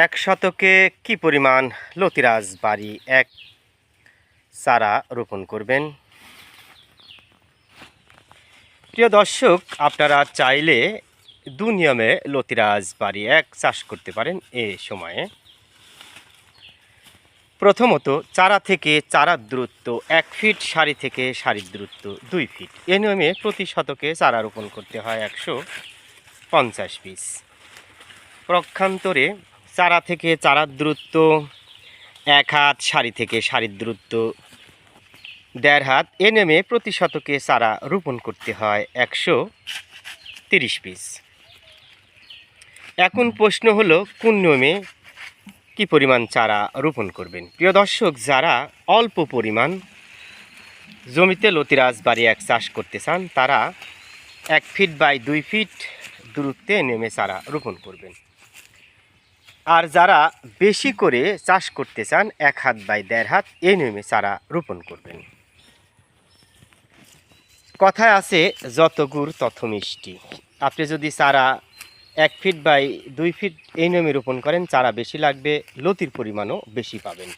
এক শতকে কি পরিমাণ লতিরাজ বাড়ি এক চারা রোপণ করবেন? প্রিয় দর্শক, আপনারা চাইলে দু নিয়মে লতিরাজ বাড়ি এক চাষ করতে পারেন এ সময়ে। প্রথমত, চারা থেকে চারার দূরত্ব 1 ফিট, সারি থেকে সারির দূরত্ব 2 ফিট। এ নিয়মে প্রতি শতকে চারা রোপণ করতে হয় 150 পিস। পক্ষান্তরে চারা থেকে চারার দূরত্ব 1 হাত, সারি থেকে সারির দূরত্ব 1.5 হাত। এ নিয়মে প্রতি শতকে চারা রোপণ করতে হয় 130 পিস। এখন প্রশ্ন হলো, কোন নিয়মে কি পরিমাণ চারা রোপণ করবেন? প্রিয় দর্শক, যারা অল্প পরিমাণ জমিতে লতিরাজ বাড়ি এক চাষ করতে চান তারা 1 ফিট বাই 2 ফিট দূরত্বে নেমে চারা রোপণ করবেন। আর যারা বেশি করে চাষ করতে চান 1 হাত বাই 1.5 হাত এই নিয়মে চারা রোপণ করবেন। কথায় আছে, যত গুড় তত মিষ্টি। আপনি যদি চারা 1 ফিট বাই 2 ফিট এই নিয়মে রোপণ করেন, চারা বেশি লাগবে, লতির পরিমাণও বেশি পাবেন।